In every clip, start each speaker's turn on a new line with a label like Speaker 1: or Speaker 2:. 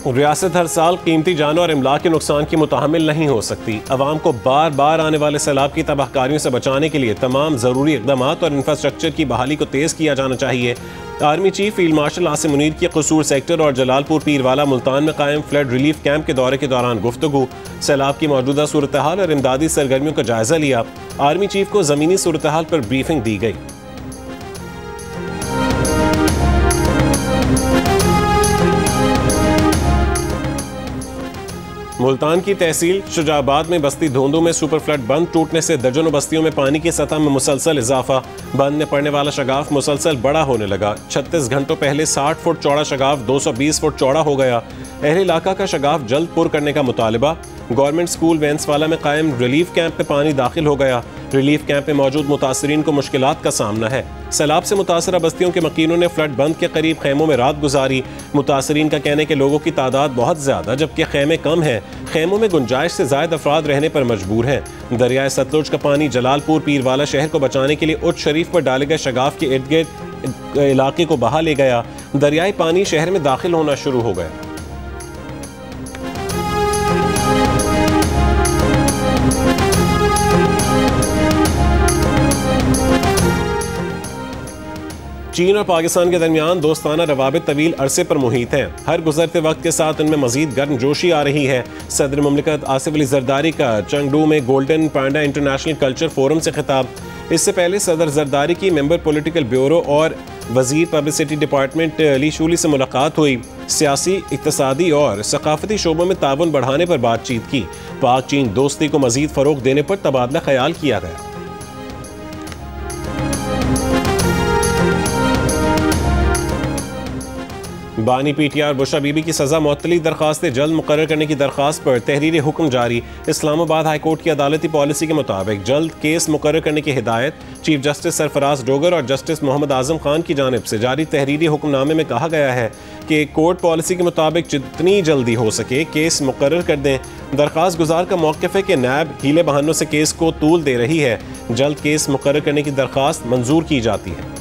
Speaker 1: रियासत हर साल कीमती जान और इमलाक के नुकसान की मुतहम्मिल नहीं हो सकती। अवाम को बार बार आने वाले सैलाब की तबाहकारियों से बचाने के लिए तमाम ज़रूरी इक़दाम और इंफ्रास्ट्रक्चर की बहाली को तेज़ किया जाना चाहिए। Army chief field marshal Asim Munir की कसूर सेक्टर और जलालपुर पीरवाला मुल्तान में कायम फ्लड रिलीफ कैंप के दौरे के दौरान गुफ्तगू। सैलाब की मौजूदा सूरत हाल और इमदादी सरगर्मियों का जायजा लिया। आर्मी चीफ को ज़मीनी सूरत हाल पर ब्रीफिंग दी गई। मुल्तान की तहसील शुजाबाद में बस्ती धोंदू में सुपर फ्लड बंद टूटने से दर्जनों बस्तियों में पानी की सतह में मुसलसल इजाफा। बंद में पड़ने वाला शगाफ मुसलसल बड़ा होने लगा। 36 घंटों पहले 60 फुट चौड़ा शगाफ 220 फुट चौड़ा हो गया। अहले इलाका का शगाफ जल्द पुर करने का मुतालबा। गवर्नमेंट स्कूल वेंसवाला में कायम रिलीफ कैंप में पानी दाखिल हो गया। रिलीफ कैंप में मौजूद मुतासरीन को मुश्किलात का सामना है। सैलाब से मुतासरा बस्तियों के मकीनों ने फ्लड बंद के करीब खेमों में रात गुजारी। मुतासरीन का कहने के लोगों की तादाद बहुत ज़्यादा जबकि खेमे कम हैं। खेमों में गुंजाइश से ज़ायद अफराद रहने पर मजबूर हैं। दरियाए सतलुज का पानी जलालपुर पीरवाला शहर को बचाने के लिए उच्च शरीफ पर डाले गए शगाफ के इर्द गिर्द इलाके को बहा ले गया। दरियाई पानी शहर में दाखिल होना शुरू हो गया। चीन और पाकिस्तान के दरमियान दोस्ताना रवाबित तवील अरसे पर मुहित हैं। हर गुजरते वक्त के साथ उनमें मजीद गर्मजोशी आ रही है। सदर मुमलिकत आसिफ अली जरदारी का चंगडू में गोल्डन पांडा इंटरनेशनल कल्चर फोरम से खिताब। इससे पहले सदर जरदारी की मेंबर पॉलिटिकल ब्यूरो और वजीर पब्लिसिटी डिपार्टमेंट अली शूली से मुलाकात हुई। सियासी, इक्तसादी और सकाफती शोबों में ताउन बढ़ाने पर बातचीत की। पाक चीन दोस्ती को मजीद फ़रोग़ देने पर तबादला ख्याल किया गया। बानी पीटीआर बुशरा बीबी की सज़ा मुअत्तली दरखास्तें जल्द मुकर्रर करने की दरखास्त पर तहरीर हुक्म जारी। इस्लामाबाद हाई कोर्ट की अदालती पॉलिसी के मुताबिक जल्द केस मुकर्रर करने की हिदायत। चीफ जस्टिस सरफराज डोगर और जस्टिस मोहम्मद आजम खान की जानिब से जारी तहरीरी हुक्मनामे में कहा गया है कि कोर्ट पॉलिसी के मुताबिक जितनी जल्दी हो सके केस मुकर्रर कर दें। दरखास्त गुजार का मौक़िफ़ है कि नैब हीले बहानों से केस को तूल दे रही है। जल्द केस मुकर्रर करने की दरखास्त मंजूर की जाती है।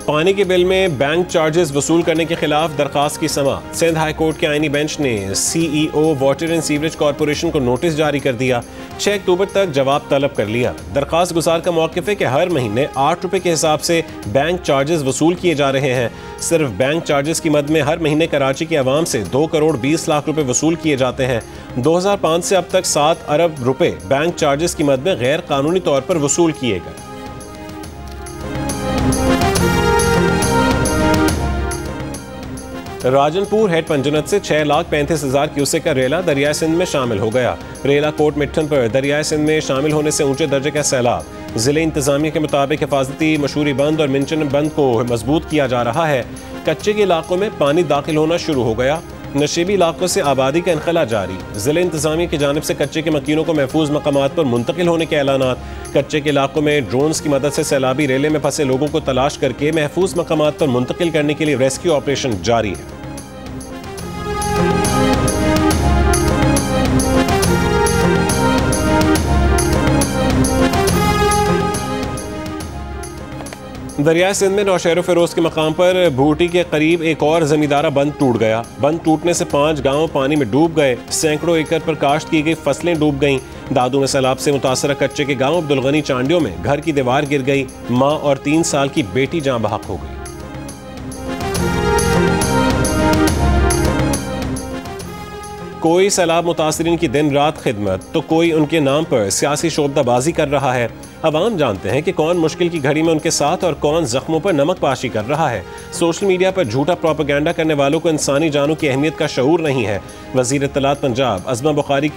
Speaker 1: पानी के बिल में बैंक चार्जेस वसूल करने के खिलाफ दरखास्त की समाअत। सिंध हाई कोर्ट के आईनी बेंच ने CEO water and sewerage corporation को नोटिस जारी कर दिया। 6 अक्टूबर तक जवाब तलब कर लिया। दरखास्त गुजार का मौक़िफ़ है कि हर महीने 8 रुपये के हिसाब से बैंक चार्जेस वसूल किए जा रहे हैं। सिर्फ बैंक चार्जेस की मद में हर महीने कराची के अवाम से 2 करोड़ 20 लाख रुपए वसूल किए जाते हैं। 2005 से अब तक 7 अरब रुपए बैंक चार्जेस की मद में गैर कानूनी तौर पर वसूल किए गए। राजनपुर हेड पंजनत से 6,35,000 क्यूसेक का रेला दरियाए सिंध में शामिल हो गया। रेला कोट मिट्ठन पर दरियाए सिंध में शामिल होने से ऊंचे दर्जे का सैलाब। जिले इंतजामिया के मुताबिक हिफाजती मशहूरी बंद और मिंचन बंद को मजबूत किया जा रहा है। कच्चे के इलाकों में पानी दाखिल होना शुरू हो गया। नशीबी इलाकों से आबादी का इनखला जारी। जिले इंतजामिया की जानिब से कच्चे के मकीनों को महफूज मकामात पर मुंतकिल होने के ऐलानात। कच्चे के इलाकों में ड्रोन्स की मदद से सैलाबी रेले में फंसे लोगों को तलाश करके महफूज मकामात पर मुंतकिल करने के लिए रेस्क्यू ऑपरेशन जारी है। दरियाए सिंध में नौशहर फिरोज के मकाम पर भूटी के करीब एक और जमींदारा बंद टूट गया। बंद टूटने से 5 गांव पानी में डूब गए। सैकड़ों एकड़ पर काश्त की गई फसलें डूब गईं। दादू में सैलाब से मुतासरा कच्चे के गांव अब्दुल गनी चांडियों में घर की दीवार गिर गई। मां और 3 साल की बेटी जाँ बहक हो गई। कोई सैलाब मुतासरीन की दिन रात खिदमत तो कोई उनके नाम पर सियासी शोबदाबाजी कर रहा है। अवाम जानते हैं कि कौन मुश्किल की घड़ी में उनके साथ और कौन जख्मों पर नमक पाशी कर रहा है। सोशल मीडिया पर झूठा प्रोपेगेंडा करने वालों को इंसानी जानों की अहमियत का शऊर नहीं है। वज़ीर इत्तलात पंजाब अज़मा बुखारी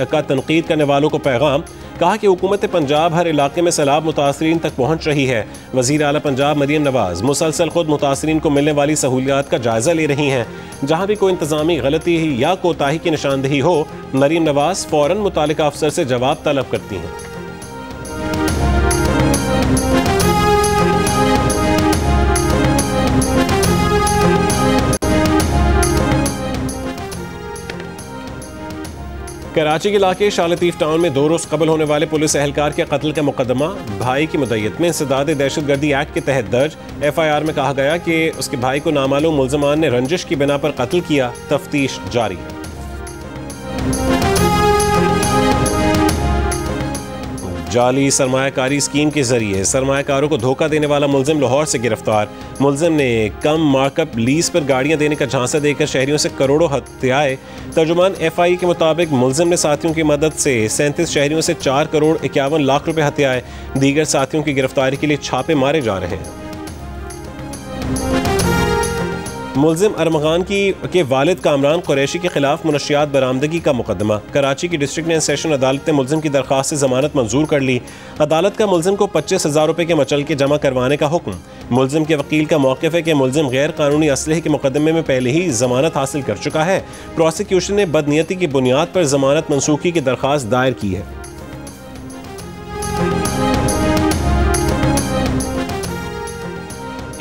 Speaker 1: का तनकीद करने वालों को पैगाम। कहा कि हुकूमत पंजाब हर इलाके में सैलाब मुतासरीन तक पहुँच रही है। वज़ीर आला पंजाब मरियम नवाज़ मुसलसल खुद मुतासरीन को मिलने वाली सहूलियात का जायज़ा ले रही हैं। जहाँ भी कोई इंतज़ामी गलती या कोताही की निशानदेही हो मरियम नवाज़ फ़ौरन मुतालिका अफसर से जवाब तलब करती हैं। कराची के इलाके शालतीफ टाउन में 2 रोज कबल होने वाले पुलिस एहलकार के कत्ल का मुकदमा भाई की मुद्दत में इंसदाद दहशतगर्दी एक्ट के तहत दर्ज। FIR में कहा गया कि उसके भाई को नामालूम मुल्ज़मान ने रंजिश की बिना पर कत्ल किया। तफ्तीश जारी है। जाली सरमायाकारी स्कीम के जरिए सरमायाकारों को धोखा देने वाला मुल्जिम लाहौर से गिरफ्तार। मुल्जिम ने कम मार्कअप लीज पर गाड़ियां देने का झांसा देकर शहरियों से करोड़ों हत्याए। तर्जुमान FI के मुताबिक मुल्जिम ने साथियों की मदद से 37 शहरियों से 4 करोड़ 51 लाख रुपए हत्याए। दीगर साथियों की गिरफ्तारी के लिए छापे मारे जा रहे हैं। मुल्जिम अरमगान के वालिद कामरान कुरैशी के खिलाफ मुनशियात बरामदगी का मुकदमा। कराची की डिस्ट्रिक्ट एंड सेशन अदालत ने मुल्जिम की दरख्वास्त से जमानत मंजूर कर ली। अदालत का मुल्जिम को 25,000 रुपए के मचलके जमा करवाने का हुक्म। मुल्जिम के वकील का मौक़िफ़ है कि मुल्जिम गैर कानूनी असलहे के मुकदमे में पहले ही जमानत हासिल कर चुका है। प्रोसिक्यूशन ने बदनीयती की बुनियाद पर जमानत मनसूखी की दरख्वास्त दायर की है।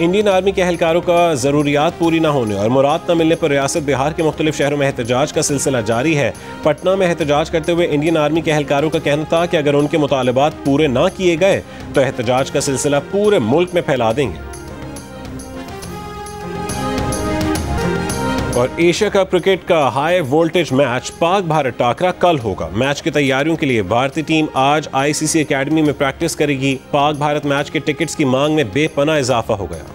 Speaker 1: इंडियन आर्मी के एहलकारों का ज़रूरियात पूरी न होने और मुराद न मिलने पर रियासत बिहार के मुख्तलिफ शहरों में एहतजाज का सिलसिला जारी है। पटना में एहतजाज करते हुए इंडियन आर्मी के एहलकारों का कहना था कि अगर उनके मुतालबात पूरे ना किए गए तो एहतजाज का सिलसिला पूरे मुल्क में फैला देंगे। और एशिया कप क्रिकेट का high voltage match Pak Bharat टाकरा कल होगा। मैच की तैयारियों के लिए भारतीय टीम आज ICC एकेडमी में प्रैक्टिस करेगी। पाक भारत मैच के टिकट्स की मांग में बेपनाह इजाफा हो गया।